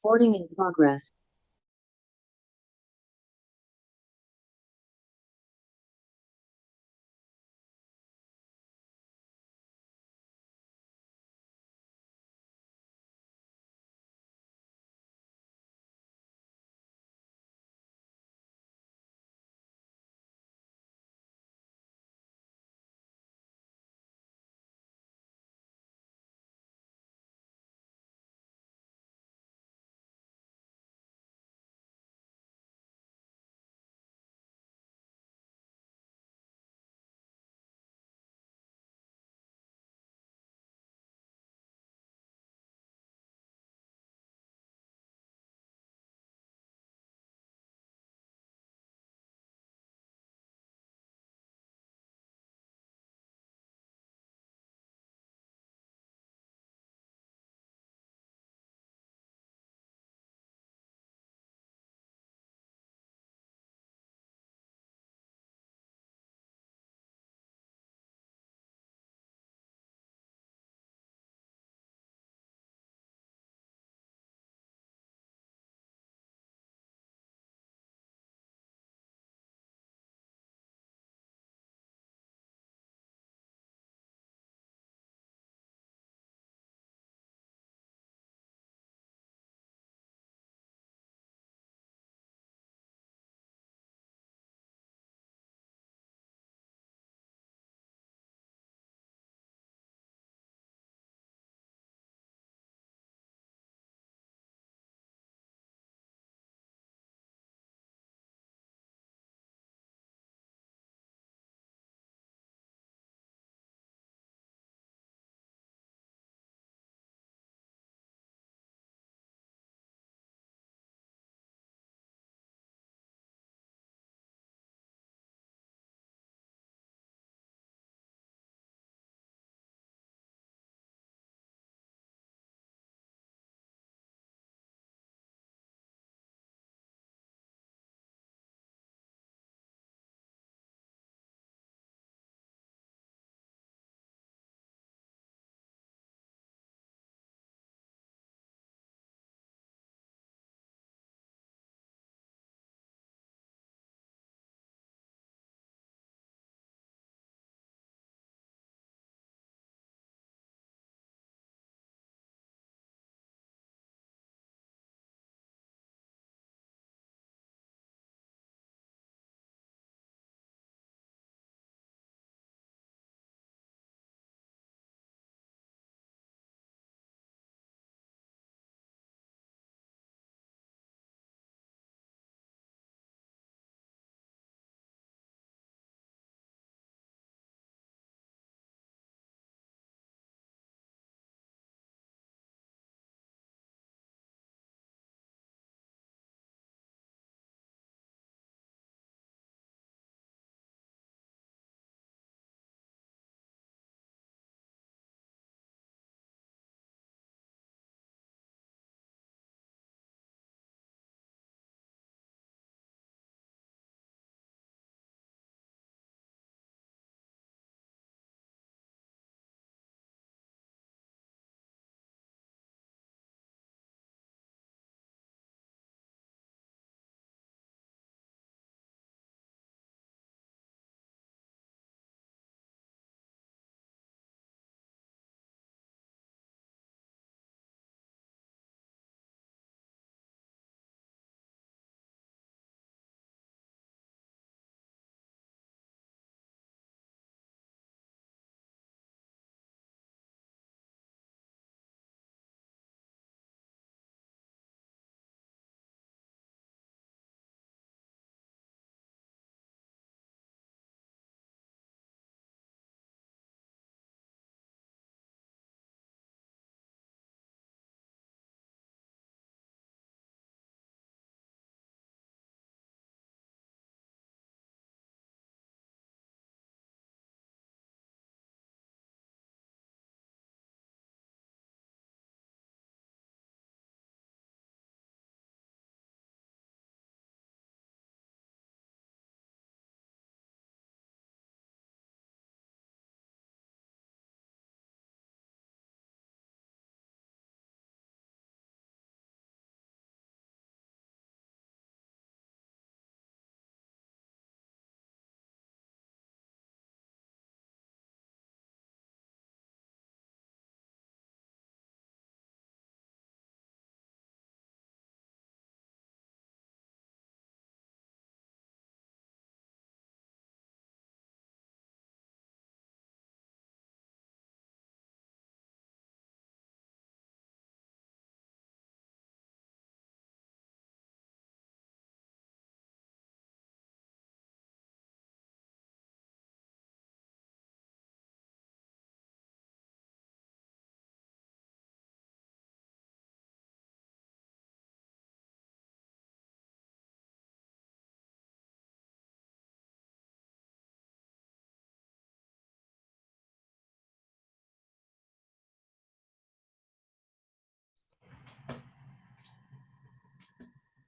Recording in progress.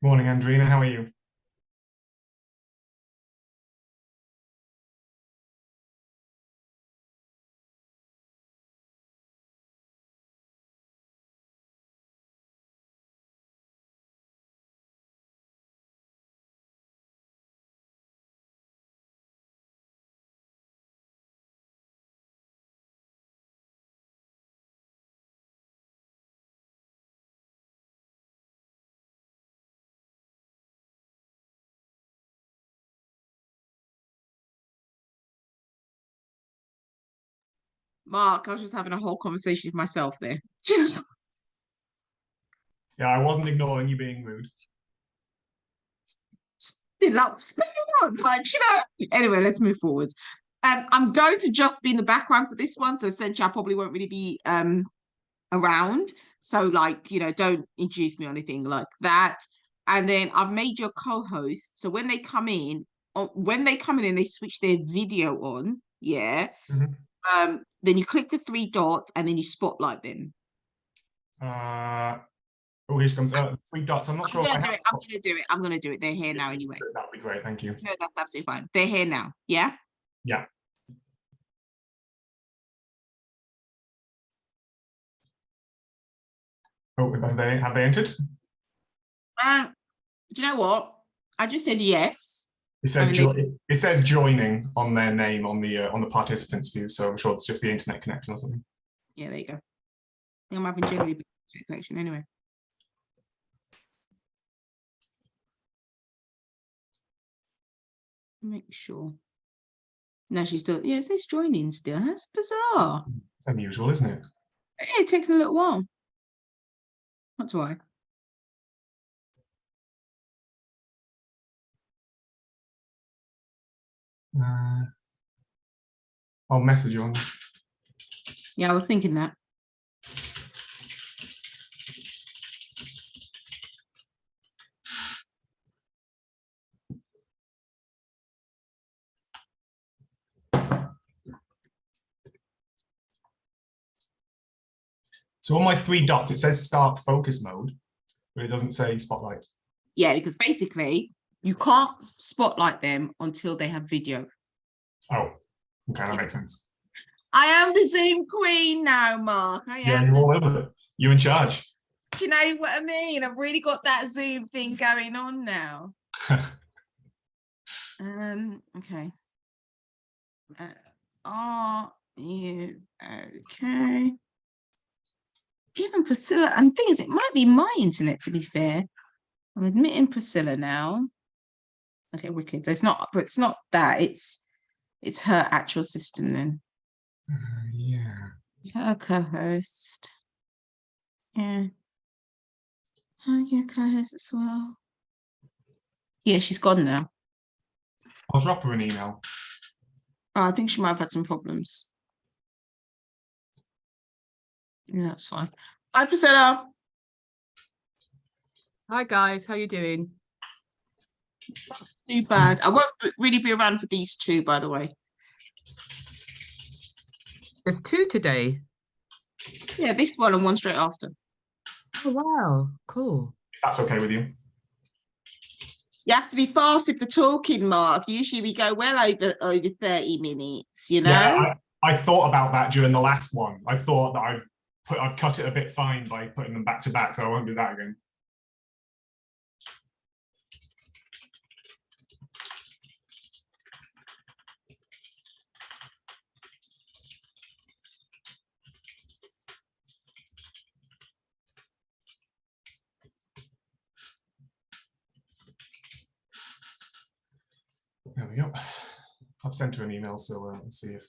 Morning, Andrina. How are you? Mark, I was just having a whole conversation with myself there. Yeah, I wasn't ignoring you being rude. Still up, spin on, Anyway, let's move forwards. I'm going to just be in the background for this one, so essentially I probably won't really be around. So, like, don't introduce me or anything like that. And then I've made your co-host. So when they come in, and they switch their video on, yeah. Mhm. Then you click the three dots and then you spotlight them. Uh, oh, here she comes. Three dots. I'm not I'm sure if gonna I do have it. I'm spot. gonna do it. I'm gonna do it. They're here Yeah, now anyway. that would be great. Thank you. No, that's absolutely fine. They're here now. Yeah. Yeah. Oh, have they entered? Do you know what? I just said yes. It I says mean, they, it says joining on their name on the participants view. So I'm sure it's just the internet connection or something. yeah, there you go. I'm having generally bad connection anyway. Make sure. No, she's still. Yeah, it says joining still. That's bizarre. It's unusual, isn't it? Yeah, it takes a little while. That's why. Uh, I'll message you on. Yeah, I was thinking that. So on my three dots, it says start focus mode, but it doesn't say spotlight. Yeah, because basically you can't spotlight them until they have video. Oh, okay, that Yeah. makes sense. I am the Zoom queen now, Mark. I Yeah, am you're the. all over it. You're in charge. Do you know what I mean? I've really got that Zoom thing going on now. Okay. Are you okay? Even Priscilla, and thing is, it might be my internet to be fair. I'm admitting Priscilla now. Okay, wicked. So it's not, but it's not that. It's her actual system then. Yeah. Her co-host. Yeah. Oh, yeah, co-host as well. Yeah, she's gone now. I'll drop her an email. Oh, I think she might have had some problems. Yeah, that's fine. Hi, Priscilla. Hi guys, how you doing? Too bad. I won't really be around for these two, by the way. There's two today. Yeah, this one and one straight after. Oh wow, cool. If that's okay with you. You have to be fast if the talking, Mark. Usually we go well over 30 minutes, you know? Yeah, I thought about that during the last one. I thought that I've cut it a bit fine by putting them back to back, so I won't do that again. There we go. I've sent her an email, so let's see if.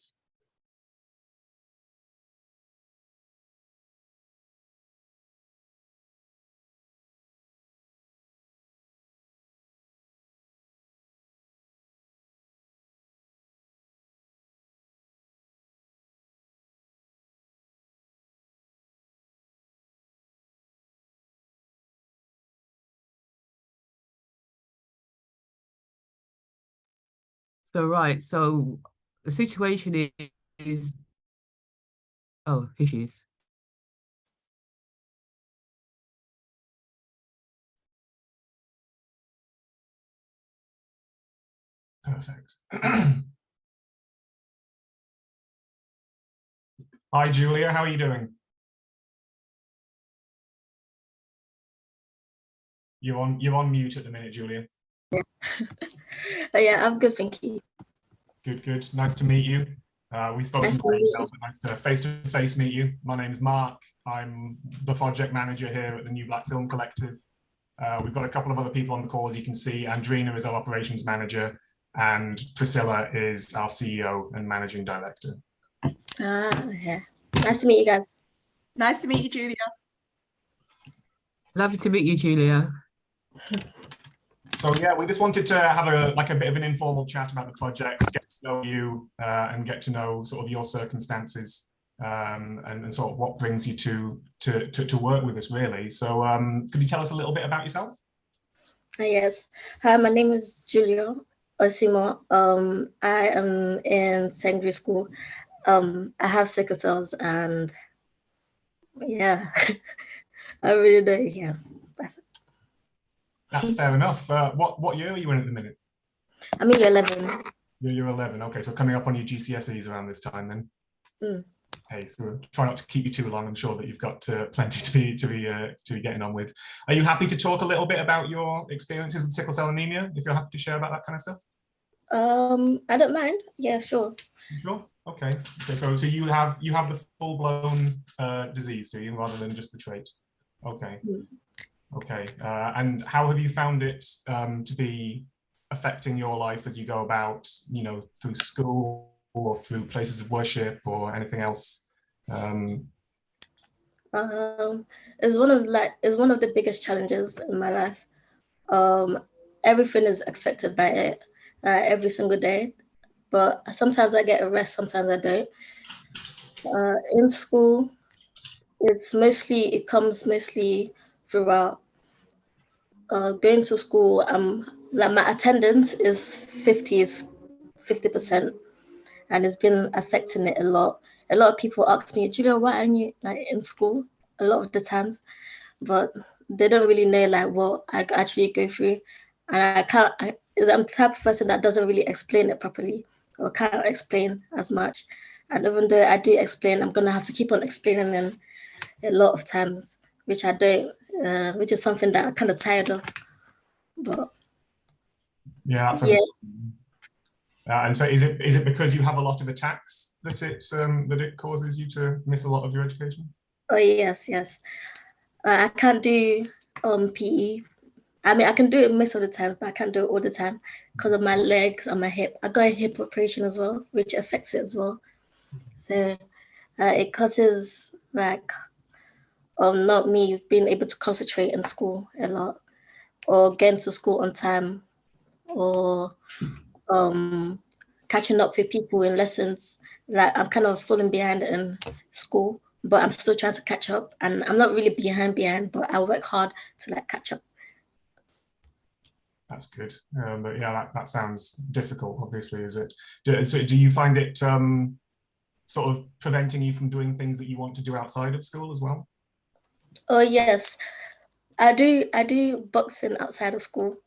So right, so the situation is oh, here she is. Perfect. Hi, Julia. How are you doing? You're on mute at the minute, Julia. Yeah, I'm good, thank you. Good, good. Nice to meet you. We've spoken Nice to by meet email, but nice to face-to-face meet you. My name's Mark. I'm the project manager here at the New Black Film Collective. We've got a couple of other people on the call, as you can see. Andrina is our operations manager, and Priscilla is our CEO and managing director. Yeah. Nice to meet you guys. Nice to meet you, Julia. Lovely to meet you, Julia. So yeah, we just wanted to have a bit of an informal chat about the project, get to know you, and get to know sort of your circumstances, and sort of what brings you to work with us, really. So could you tell us a little bit about yourself? Yes. Hi, my name is Julia Osimo. I am in secondary school. I have sickle cells, and yeah, I really do. Yeah, that's it. That's fair enough. What year are you in at the minute? I'm in year 11. You're 11. Okay, so coming up on your GCSEs around this time then. Mm. Hey, so try not to keep you too long. I'm sure that you've got plenty to be getting on with. Are you happy to talk a little bit about your experiences with sickle cell anemia? If you're happy to share about that kind of stuff. I don't mind. Yeah, sure. Sure. Okay. Okay. So you have the full-blown disease, do you, rather than just the trait? Okay. Mm. Okay. And how have you found it to be affecting your life as you go about, through school or through places of worship or anything else? It's one of the biggest challenges in my life. Everything is affected by it every single day. But sometimes I get a rest, sometimes I don't. In school, it comes mostly throughout going to school. Like my attendance is 50%, and it's been affecting it a lot. A lot of people ask me, Julia, why aren't you like in school? A lot of the times, but they don't really know like what I actually go through, and I'm the type of person that doesn't really explain it properly or can't explain as much. And even though I do explain, I'm gonna have to keep on explaining them a lot of times, which I don't, which is something that I'm kind of tired of. But Yeah, that's yeah. And so is it because you have a lot of attacks that it causes you to miss a lot of your education? Oh yes. I can't do PE. I mean, I can do it most of the time, but I can't do it all the time because of my legs and my hip. I got a hip operation as well, which affects it as well. So it causes like not me being able to concentrate in school a lot, or getting to school on time, or catching up with people in lessons. Like I'm kind of falling behind in school, but I'm still trying to catch up, and I'm not really behind, but I work hard to like catch up. That's good. But yeah, that sounds difficult, obviously, is it? So do you find it sort of preventing you from doing things that you want to do outside of school as well? Oh yes, I do boxing outside of school,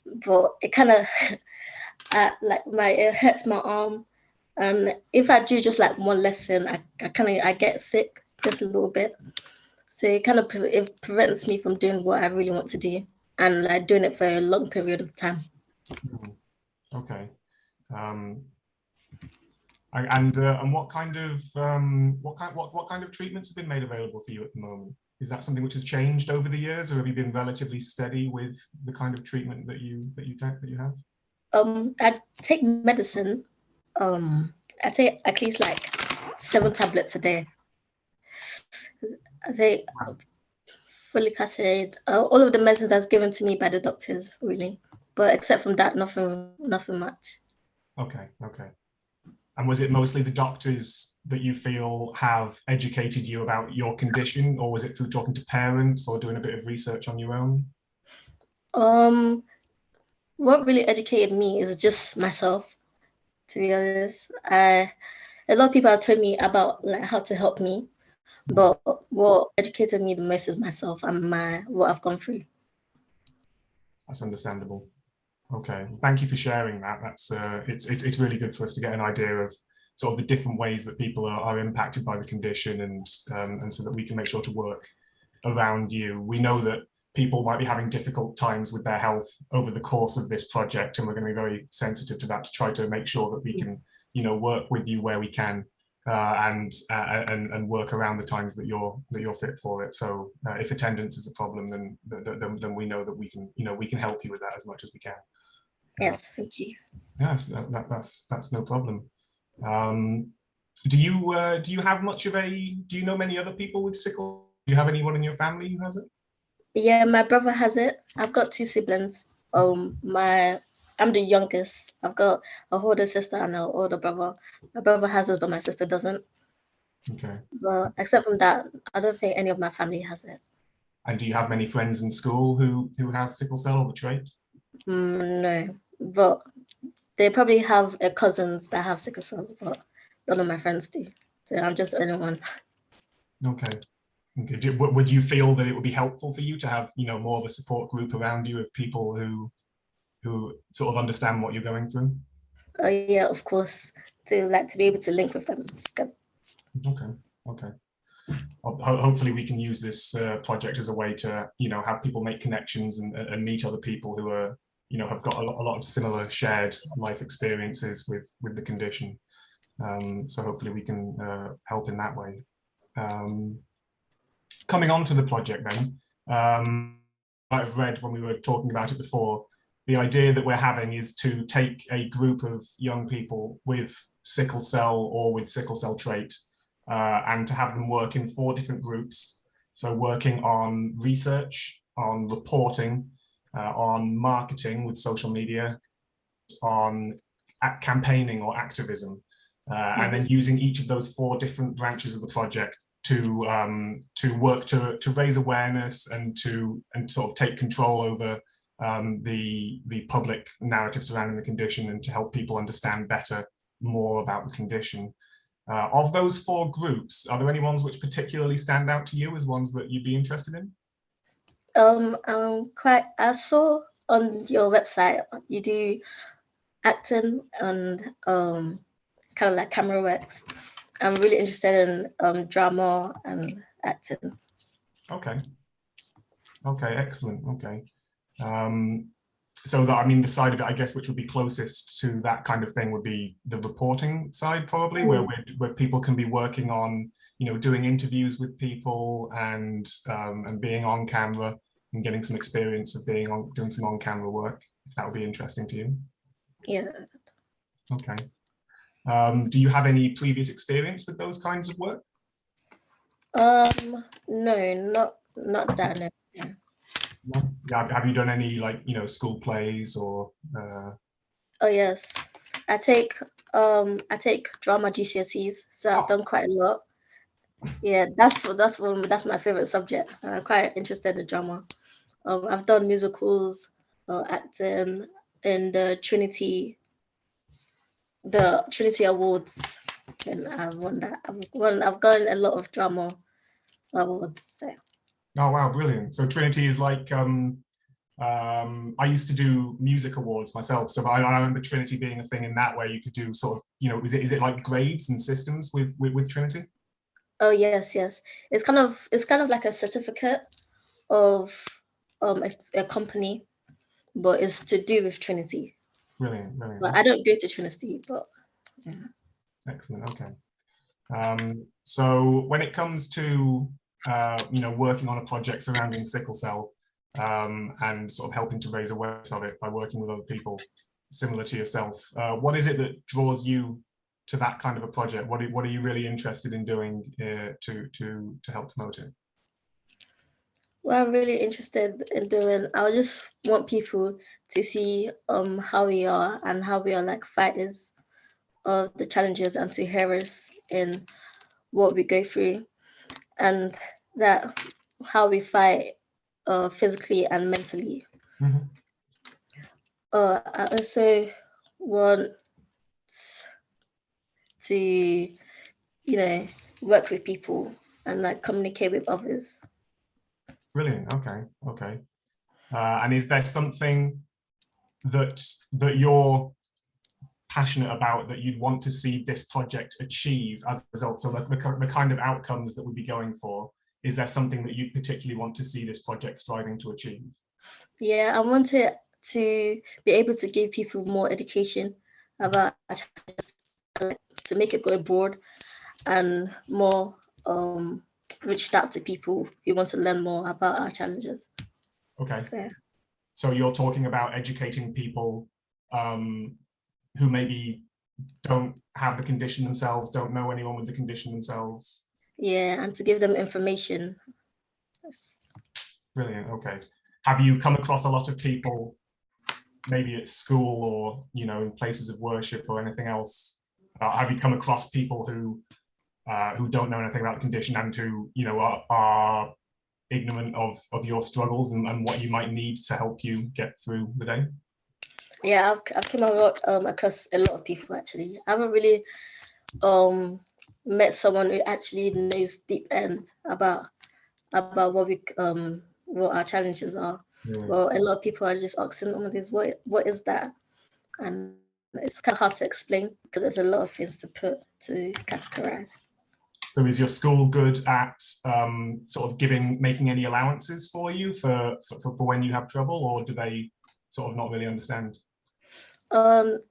but it kind of it hurts my arm. And if I do just like one lesson, I get sick just a little bit. So it prevents me from doing what I really want to do and like doing it for a long period of time. Okay. And what kind of treatments have been made available for you at the moment? Is that something which has changed over the years, or have you been relatively steady with the kind of treatment that you have? I take medicine. I take at least like 7 tablets a day. I take folic acid, all of the medicines that's given to me by the doctors, really. But except from that, nothing much. Okay. And was it mostly the doctors that you feel have educated you about your condition, or was it through talking to parents or doing a bit of research on your own? What really educated me is just myself, to be honest. A lot of people have told me about like how to help me, but what educated me the most is myself and what I've gone through. That's understandable. Okay. Thank you for sharing that. That's it's really good for us to get an idea of sort of the different ways that people are impacted by the condition, and so that we can make sure to work around you. We know that people might be having difficult times with their health over the course of this project, and we're going to be very sensitive to that to try to make sure that we can, you know, work with you where we can, and work around the times that you're fit for it. So if attendance is a problem, then we know that we can, you know, we can help you with that as much as we can. Yes, thank you. Yes, that's no problem. Do you have much of a, do you know many other people with sickle? Do you have anyone in your family who has it? Yeah, my brother has it. I've got 2 siblings. I'm the youngest. I've got a older sister and an older brother. My brother has it, but my sister doesn't. Okay. But except from that, I don't think any of my family has it. And do you have many friends in school who have sickle cell or the trait? No, but they probably have cousins that have sickle cells, but none of my friends do. So I'm just the only one. Okay. Okay. Would you feel that it would be helpful for you to have, you know, more of a support group around you of people who sort of understand what you're going through? Yeah, of course, to be able to link with them. It's good. Okay. Okay. Hopefully we can use this project as a way to, you know, have people make connections and meet other people who are, you know, have got a lot of similar shared life experiences with the condition. So hopefully we can help in that way. Coming on to the project then, I've read when we were talking about it before, the idea that we're having is to take a group of young people with sickle cell or with sickle cell trait, and to have them work in 4 different groups. So working on research, on reporting, on marketing with social media, on campaigning or activism, and then using each of those 4 different branches of the project to work to raise awareness and sort of take control over the public narrative surrounding the condition, and to help people understand better more about the condition. Of those 4 groups, are there any ones which particularly stand out to you as ones that you'd be interested in? I saw on your website you do acting and kind of like camera works. I'm really interested in drama and acting. Okay. Okay, excellent. Okay. So that, I mean, the side of it, I guess, which would be closest to that kind of thing would be the reporting side, probably, where people can be working on, you know, doing interviews with people and being on camera and getting some experience of doing some on-camera work, if that would be interesting to you. Yeah. Okay. Do you have any previous experience with those kinds of work? No, not that. No. Yeah. Have you done any, like, you know, school plays or? Oh yes, I take drama GCSEs, so I've done quite a lot. Yeah, that's my favorite subject. I'm quite interested in drama. I've done musicals, acting in the Trinity Awards, and I've won that. I've gotten a lot of drama awards. So. Oh wow, brilliant! So Trinity is like I used to do music awards myself, so I remember Trinity being a thing in that way. You could do sort of, you know, is it like grades and systems with Trinity? Oh yes. It's kind of like a certificate of a company, but it's to do with Trinity. Brilliant. But I don't go to Trinity, but yeah. Excellent. Okay. So when it comes to you know, working on a project surrounding sickle cell, and sort of helping to raise awareness of it by working with other people similar to yourself, what is it that draws you to that kind of a project? What are you really interested in doing to help promote it? What I'm really interested in doing, I just want people to see how we are and how we are like fighters of the challenges, and to hear us in what we go through, and that how we fight physically and mentally. Mm-hmm. I also want to, you know, work with people and like communicate with others. Brilliant. Okay. And is there something that you're passionate about, that you'd want to see this project achieve as a result? So the kind of outcomes that we'd be going for, is there something that you particularly want to see this project striving to achieve? Yeah, I wanted to be able to give people more education about to make it go abroad, and more reached out to people who want to learn more about our challenges. Okay. So, So you're talking about educating people who maybe don't have the condition themselves, don't know anyone with the condition themselves. yeah, and to give them information. Yes. Brilliant. Okay. Have you come across a lot of people, maybe at school or, you know, in places of worship or anything else? Have you come across people who don't know anything about the condition and who, you know, are ignorant of your struggles and what you might need to help you get through the day? Yeah, I've come across a lot of people actually. I haven't really met someone who actually knows deep end about what our challenges are. Yeah. Well, a lot of people are just asking, "Oh, this what is that?" And it's kind of hard to explain because there's a lot of things to categorize. So is your school good at sort of making any allowances for you for when you have trouble, or do they sort of not really understand?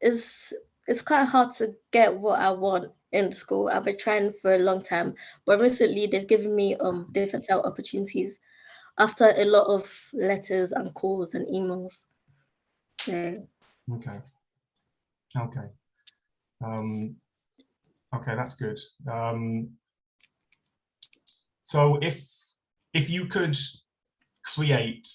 It's quite hard to get what I want in school. I've been trying for a long time, but recently they've given me different type opportunities after a lot of letters and calls and emails. So, Okay. Okay. Okay, that's good. So if you could create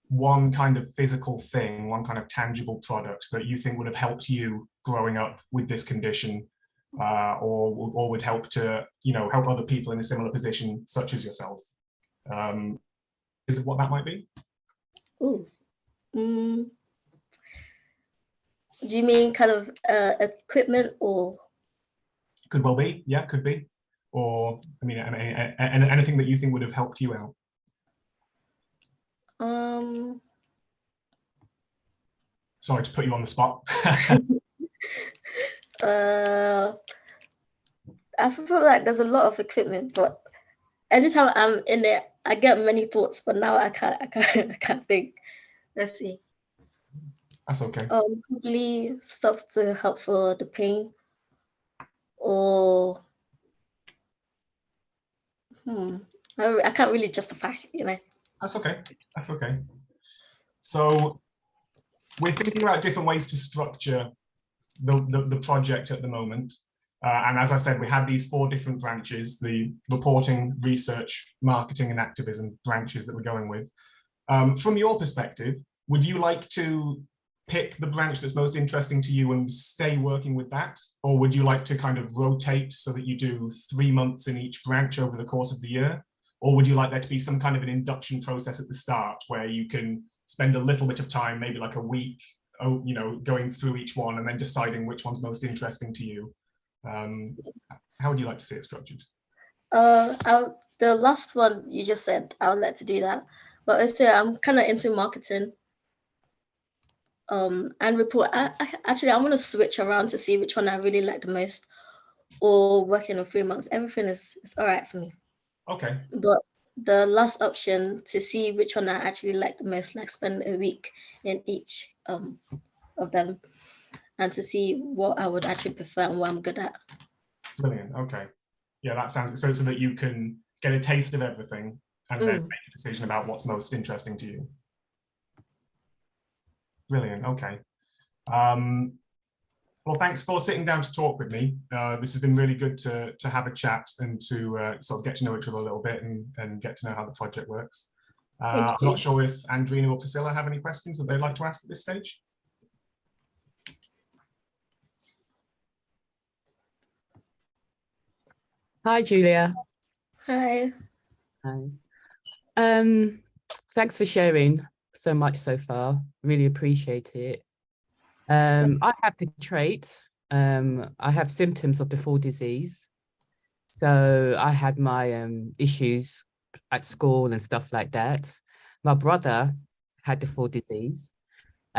one kind of physical thing, one kind of tangible product that you think would have helped you growing up with this condition, or would help to, you know, help other people in a similar position such as yourself, is it what that might be? ooh, do you mean kind of equipment or? Could well be, yeah, could be. Or, I mean, anything that you think would have helped you out. Sorry to put you on the spot. I feel like there's a lot of equipment, but anytime I'm in there, I get many thoughts, but now I can't think. Let's see. That's okay. Probably stuff to help for the pain, or I can't really justify, you know. That's okay. That's okay. So we're thinking about different ways to structure the project at the moment. And as I said, we had these 4 different branches, the reporting, research, marketing and activism branches that we're going with. From your perspective, would you like to pick the branch that's most interesting to you and stay working with that? Or would you like to kind of rotate so that you do 3 months in each branch over the course of the year? Or would you like there to be some kind of an induction process at the start where you can spend a little bit of time, maybe like a week, you know, going through each one and then deciding which one's most interesting to you? How would you like to see it structured? The last one you just said, I would like to do that. But also I'm kind of into marketing. And report. Actually, I want to switch around to see which one I really like the most, or working on 3 months. Everything is all right for me. Okay. But the last option to see which one I actually like the most, like spend a week in each of them, and to see what I would actually prefer and what I'm good at. Brilliant. Okay. Yeah, that sounds good. So that you can get a taste of everything and then make a decision about what's most interesting to you. Brilliant. Okay. Well, thanks for sitting down to talk with me. This has been really good to have a chat and to sort of get to know each other a little bit and get to know how the project works. I'm not sure if Andrina or Priscilla have any questions that they'd like to ask at this stage. Hi, Julia. Hi. Hi. Thanks for sharing so much so far. Really appreciate it. I have the traits. I have symptoms of the full disease. So I had my issues at school and stuff like that. My brother had the full disease.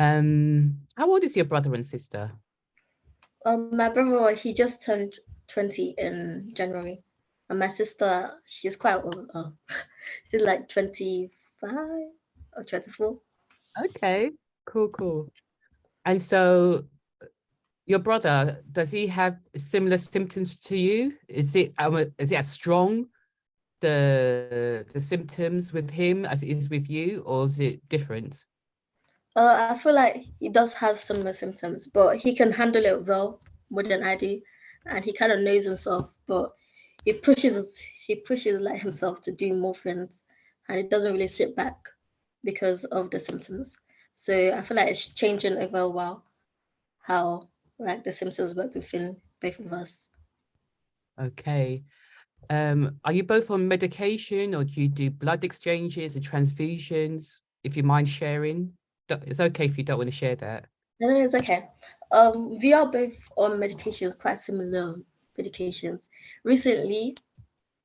How old is your brother and sister? My brother, he just turned 20 in January, and my sister, she's quite old. She's like 25 or 24. Okay, cool. And so your brother, does he have similar symptoms to you? Is it as strong, the symptoms with him as it is with you, or is it different? I feel like he does have similar symptoms, but he can handle it well more than I do, and he kind of knows himself. But he pushes like himself to do more things, and he doesn't really sit back because of the symptoms. So I feel like it's changing over a while how like the symptoms work within both of us. Okay. Are you both on medication, or do you do blood exchanges and transfusions? If you mind sharing, it's okay if you don't want to share that. No, it's okay. We are both on medications, quite similar medications. Recently,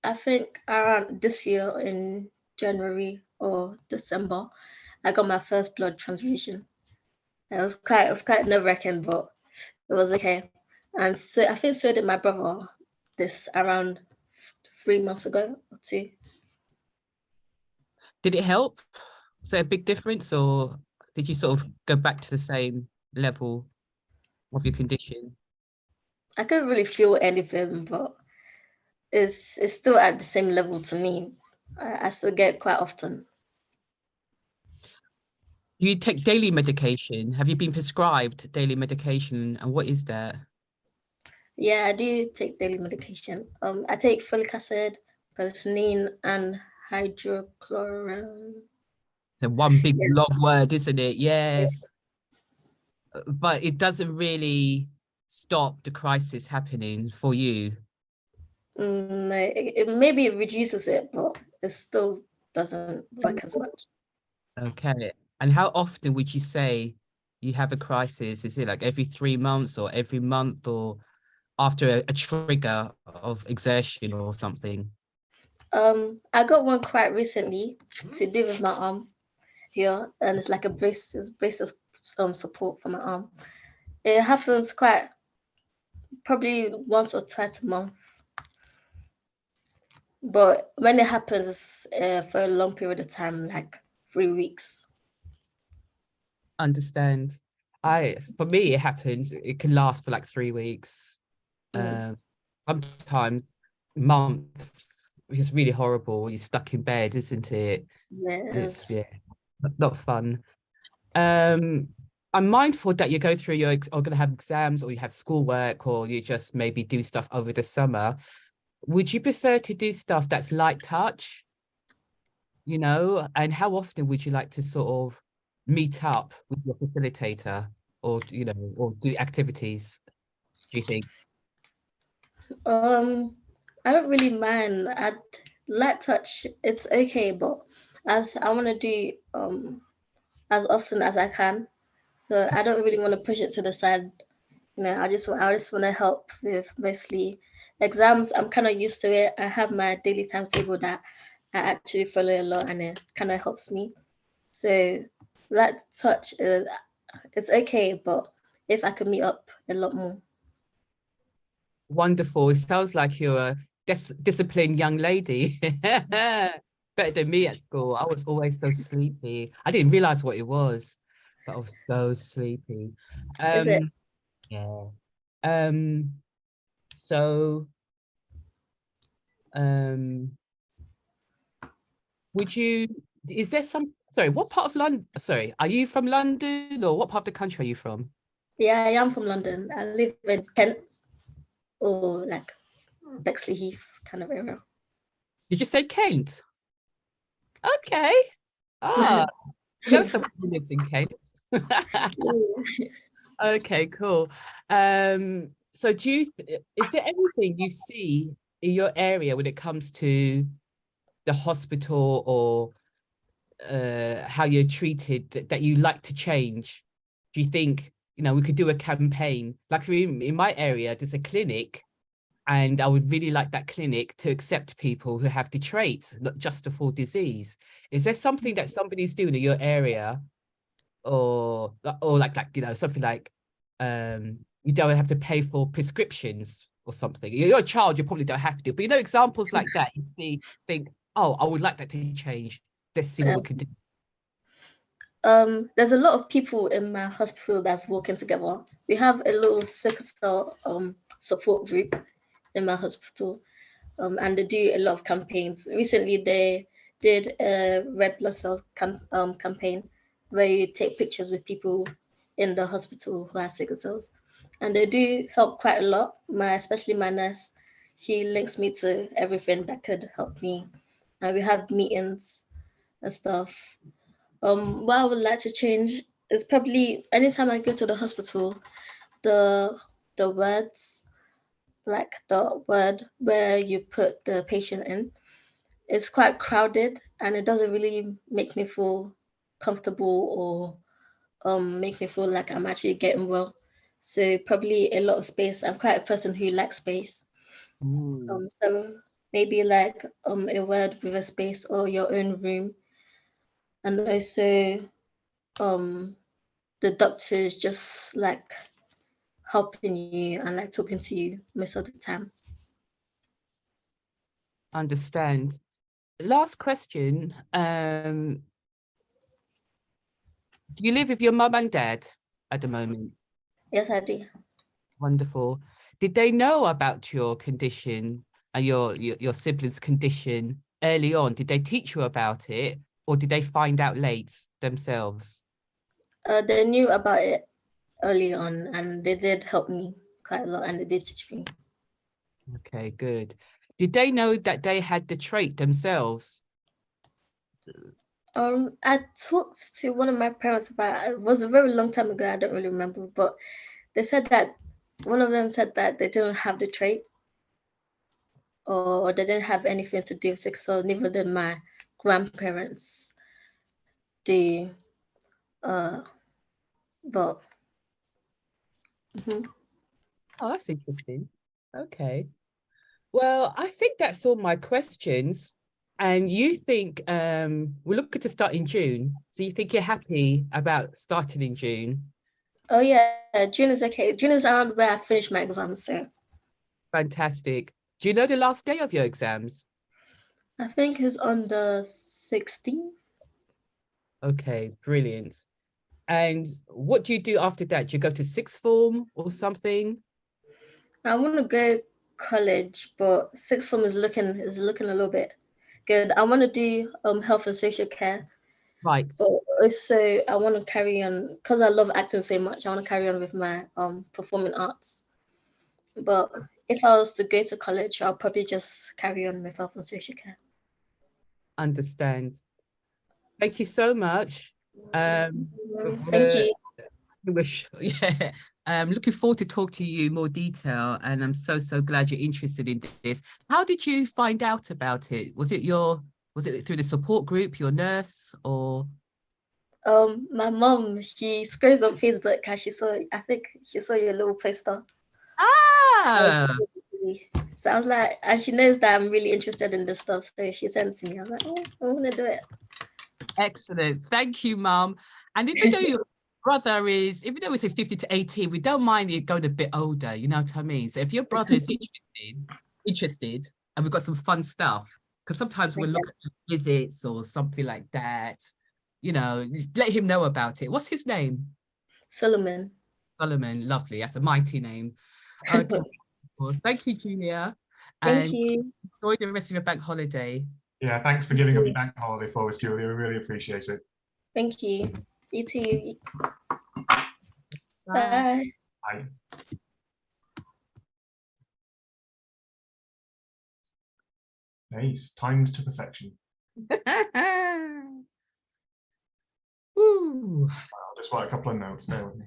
I think around this year in January or December, I got my first blood transfusion. It was quite nerve-wracking, but it was okay. And so I think so did my brother this around 3 months ago or 2. Did it help? Was there a big difference, or did you sort of go back to the same level of your condition? I couldn't really feel anything, but it's still at the same level to me. I still get it quite often. You take daily medication. Have you been prescribed daily medication, and what is that? Yeah, I do take daily medication. I take folic acid, penicillin, and hydrochloride. So one big Yes. long word, isn't it? Yes. But it doesn't really stop the crisis happening for you. Maybe it reduces it, but it still doesn't work as much. Okay. And how often would you say you have a crisis? Is it like every 3 months or every month, or after a trigger of exertion or something? I got one quite recently to do with my arm here, and it's like a brace support for my arm. It happens quite probably once or twice a month, but when it happens for a long period of time, like 3 weeks. Understand. For me, it happens. It can last for like 3 weeks. Sometimes months, which is really horrible. You're stuck in bed, isn't it? Yes. It's not fun. I'm mindful that you go through or going to have exams, or you have schoolwork, or you just maybe do stuff over the summer. Would you prefer to do stuff that's light touch? And how often would you like to sort of meet up with your facilitator, or or do activities, do you think? I don't really mind. At light touch, it's okay, but as I want to do as often as I can, so I don't really want to push it to the side. I just want to help with mostly exams. I'm kind of used to it. I have my daily timetable that I actually follow a lot, and it kind of helps me. So light touch is it's okay, but if I could meet up a lot more. Wonderful. It sounds like you're a disciplined young lady. Better than me at school. I was always so sleepy. I didn't realize what it was, but I was so sleepy. Is it? Yeah. So is there sorry, what part of London, sorry, are you from London, or what part of the country are you from? Yeah, I am from London. I live in Kent, or like Bexley Heath kind of area. Did you say Kent? Okay. Someone who lives in Kent. Okay, cool. So is there anything you see in your area when it comes to the hospital, or how you're treated, that you like to change? Do you think, we could do a campaign? Like in my area, there's a clinic, and I would really like that clinic to accept people who have the traits, not just the full disease. Is there something that somebody's doing in your area or like something like you don't have to pay for prescriptions or something. You're a child, you probably don't have to, but examples like that, you think, oh, I would like that to change. Let's see what we can do. There's a lot of people in my hospital that's working together. We have a little sickle cell support group in my hospital, and they do a lot of campaigns. Recently, they did a red blood cell campaign where you take pictures with people in the hospital who have sickle cells, and they do help quite a lot. Especially my nurse, she links me to everything that could help me, and we have meetings and stuff. What I would like to change is probably anytime I go to the hospital, the words, like the word where you put the patient in, it's quite crowded and it doesn't really make me feel comfortable or make me feel like I'm actually getting well. So probably a lot of space. I'm quite a person who likes space. So maybe like a word with a space or your own room, and also the doctors just like helping you and like talking to you most of the time. Understand. Last question. Do you live with your mum and dad at the moment? Yes, I do. Wonderful. Did they know about your condition and your siblings' condition early on? Did they teach you about it, or did they find out late themselves? They knew about it early on and they did help me quite a lot and they did teach me. Okay, good. Did they know that they had the trait themselves? I talked to one of my parents about it. Was a very long time ago, I don't really remember, but they said that one of them said that they didn't have the trait or they didn't have anything to do with sickle cell, neither did my grandparents do. But Oh, that's interesting. Okay. Well, I think that's all my questions. And you think we're looking to start in June. So you think you're happy about starting in June? oh yeah, June is okay. June is around where I finished my exams, so Fantastic. Do you know the last day of your exams? I think it's on the 16th. Okay, brilliant. And what do you do after that? Do you go to sixth form or something? I want to go college, but sixth form is looking a little bit good. I want to do health and social care, Right. but also I want to carry on because I love acting so much. I want to carry on with my performing arts. But if I was to go to college, I'll probably just carry on with health and social care. Understand. Thank you so much. Thank We're, you. yeah. Looking forward to talk to you more detail, and I'm so glad you're interested in this. How did you find out about it? Was it through the support group, your nurse, or? My mom, she scrolls on Facebook and I think she saw your little poster. Ah, So I was like, and she knows that I'm really interested in this stuff. So she sent it to me. I was like, oh, I want to do it. excellent. Thank you, Mum. And even though your brother even though it's 50 to 18, we don't mind it going a bit older, you know what I mean? So if your brother is interested, and we've got some fun stuff, because sometimes we'll look at visits or something like that, let him know about it. What's his name? Solomon. Solomon, lovely. That's a mighty name. Okay. Well, thank you, Julia. Thank And you. enjoy the rest of your bank holiday. Yeah, thanks for giving up your bank holiday for us, Julia. We really appreciate it. Thank you. You too. Bye. Bye. Bye. Nice. Timed to perfection. Ooh. I'll just write a couple of notes. Bear with me.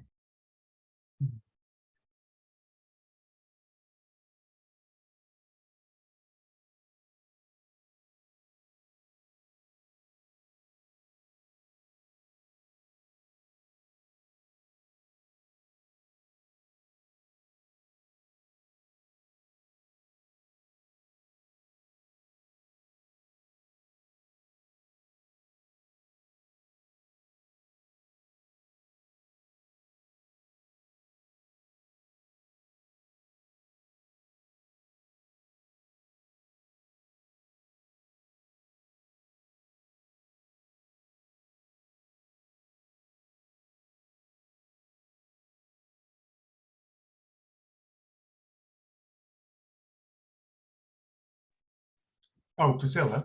Oh, Priscilla,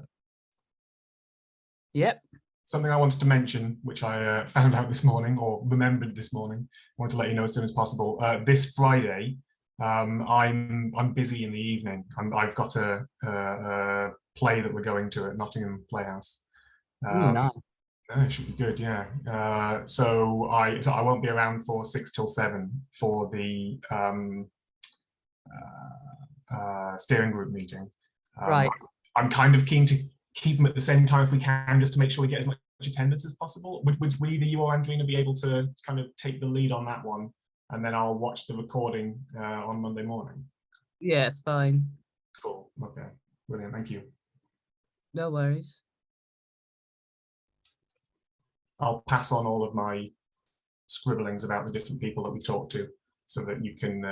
Yep. something I wanted to mention, which I found out this morning or remembered this morning. I wanted to let you know as soon as possible. This Friday, I'm busy in the evening. I've got a play that we're going to at Nottingham Playhouse. Ooh, nice. It should be good, yeah. So I won't be around for 6 till 7 for the steering group meeting. Right. I'm kind of keen to keep them at the same time if we can, just to make sure we get as much attendance as possible. Would either you or Angelina be able to kind of take the lead on that one, and then I'll watch the recording on Monday morning? Yeah, it's fine. Cool. Okay. Brilliant. Thank you. No worries. I'll pass on all of my scribblings about the different people that we've talked to, so that you can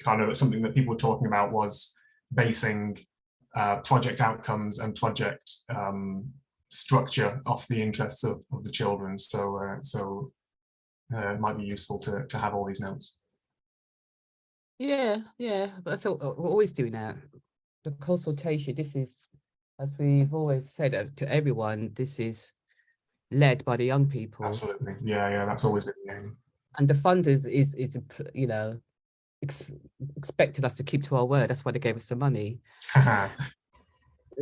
kind of, something that people were talking about was basing project outcomes and project structure off the interests of the children. So it might be useful to have all these notes. Yeah, but I thought we're always doing that. The consultation, this is, as we've always said to everyone, this is led by the young people. Absolutely. Yeah, that's always been the aim. And the funders is you know, expected us to keep to our word. That's why they gave us the money.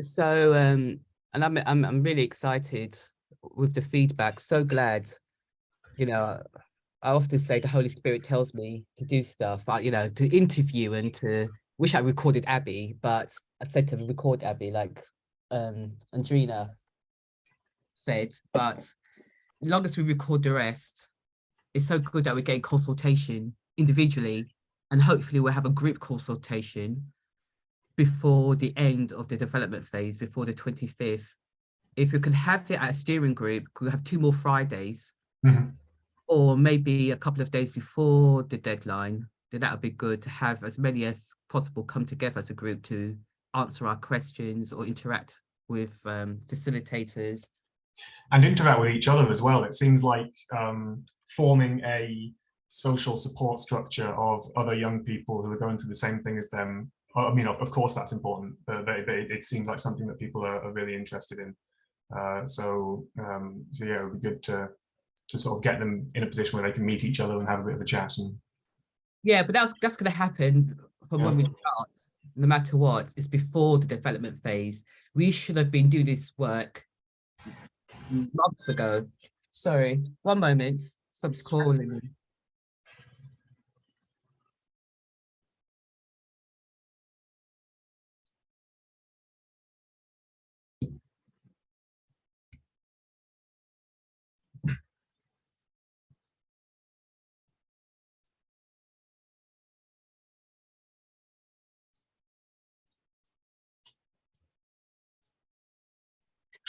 So and I'm really excited with the feedback. So glad, you know, I often say the Holy Spirit tells me to do stuff, you know, to interview and to wish I recorded Abby, but I said to record Abby, like Andrina said, but as long as we record the rest, it's so good that we're getting consultation individually, and hopefully we'll have a group consultation before the end of the development phase, before the 25th. If we can have it at a steering group, we'll have 2 more Fridays, or maybe a couple of days before the deadline, then that would be good to have as many as possible come together as a group to answer our questions or interact with facilitators. And interact with each other as well. It seems like forming a social support structure of other young people who are going through the same thing as them. I mean, of course, that's important, but it seems like something that people are really interested in. So yeah, it would be good to sort of get them in a position where they can meet each other and have a bit of a chat. And yeah, but that's going to happen from when we start, no matter what. It's before the development phase. We should have been doing this work months ago. Sorry, one moment. Someone's calling me.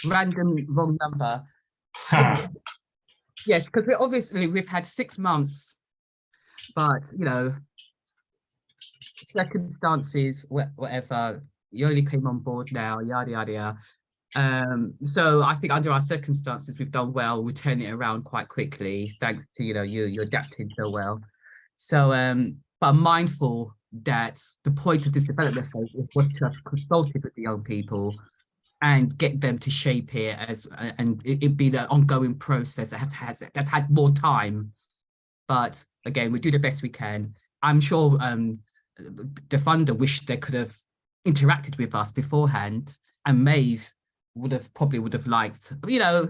Random wrong number. Yes, because we've had 6 months, but you know, circumstances, whatever, you only came on board now, yada yada yada. So I think under our circumstances we've done well. We turn it around quite quickly, thanks to, you know, you adapting so well. So but I'm mindful that the point of this development phase was to have consulted with the young people and get them to shape it as, and it be the ongoing process that's had more time. But again, we do the best we can. I'm sure the funder wished they could have interacted with us beforehand, and Maeve probably would have liked, you know,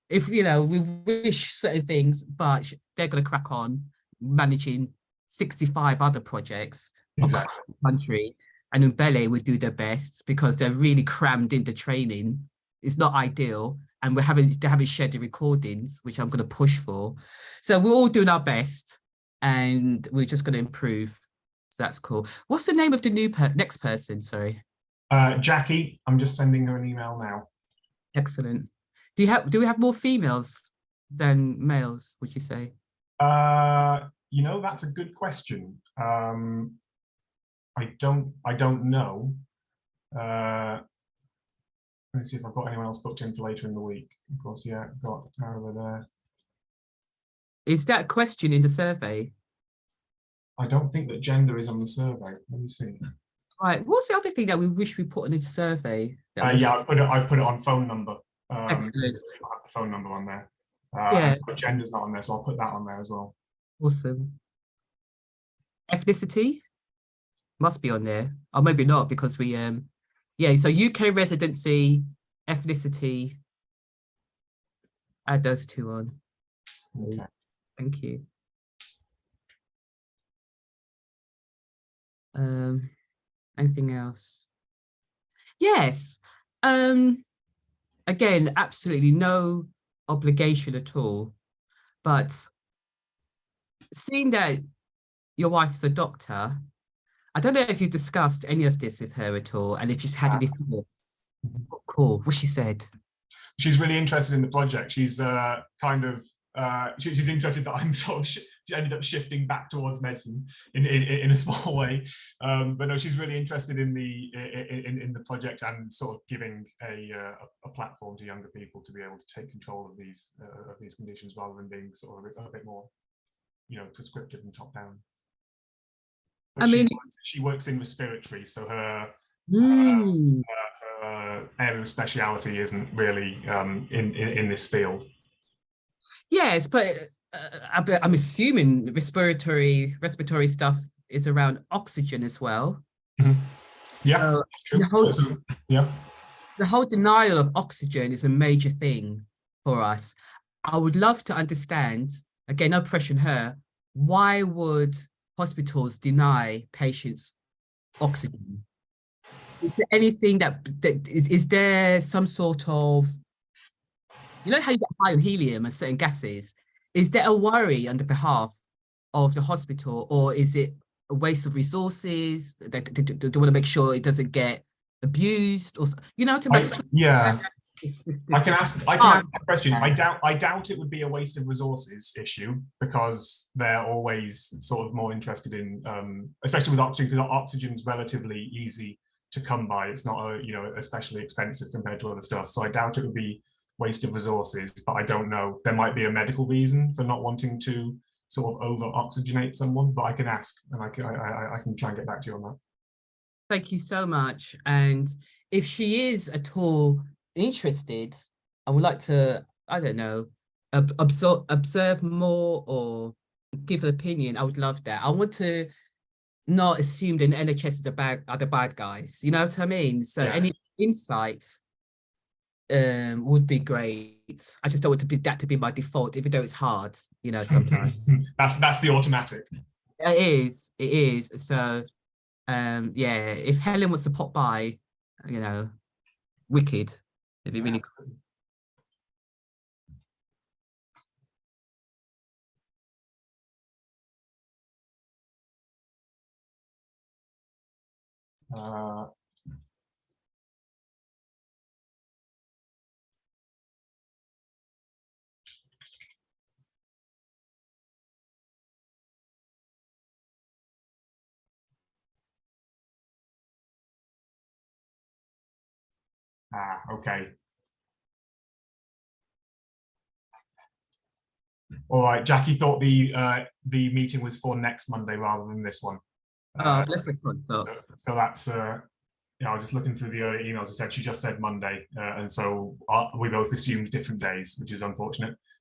if, you know, we wish certain things, but they're going to crack on managing 65 other projects across the country. And Umbele would do their best because they're really crammed into training. It's not ideal. And they haven't shared the recordings, which I'm going to push for. So we're all doing our best and we're just going to improve. So that's cool. What's the name of the new next person? Sorry. Jackie, I'm just sending her an email now. Excellent. Do we have more females than males, would you say? You know, that's a good question. I don't know. Let's see if I've got anyone else booked in for later in the week. Of course, yeah, I've got over there. Is that a question in the survey? I don't think that gender is on the survey. Let me see. Right. What's the other thing that we wish we put on the survey? Yeah, I've put it on phone number. Excellent. So I have the phone number on there. Yeah. And gender's not on there, so I'll put that on there as well. Awesome. Ethnicity must be on there. Or maybe not, because we yeah, so UK residency, ethnicity, add those two on. Okay. Thank you. Anything else? Yes. Again, absolutely no obligation at all. But seeing that your wife is a doctor, I don't know if you've discussed any of this with her at all, and if she's had any thoughts. Cool. What she said. She's really interested in the project. She's kind of she's interested that I'm sort of ended up shifting back towards medicine in a small way, but no, she's really interested in the project and sort of giving a platform to younger people to be able to take control of these conditions rather than being sort of a bit more, you know, prescriptive and top down. But I mean, she works in respiratory, so her area of speciality isn't really in this field. Yes, but I'm assuming respiratory stuff is around oxygen as well. Mm-hmm. Yeah, the whole denial of oxygen is a major thing for us. I would love to understand, again, no pressure on her, why would hospitals deny patients oxygen? Is there anything is there some sort of, you know how you get high on helium and certain gases? Is there a worry on the behalf of the hospital, or is it a waste of resources? They want to make sure it doesn't get abused, or, you know, to make sure. Yeah. I can ask that question. I doubt it would be a waste of resources issue, because they're always sort of more interested in, especially with oxygen, because oxygen's relatively easy to come by. It's not especially expensive compared to other stuff. So I doubt it would be waste of resources, but I don't know. There might be a medical reason for not wanting to sort of over oxygenate someone, but I can ask, and I can try and get back to you on that. Thank you so much. And if she is at all interested, I would like to, I don't know, observe more or give an opinion. I would love that. I want to not assume that the NHS are the bad guys. You know what I mean? So any insights would be great. I just don't want that to be my default, even though it's hard, you know, sometimes. that's the automatic. It is. So yeah, if Helen wants to pop by, you know, wicked. It'd be really cool. Okay. All right, Jackie thought the meeting was for next Monday rather than this one. So that's I was just looking through the early emails. She just said Monday, and so we both assumed different days, which is unfortunate.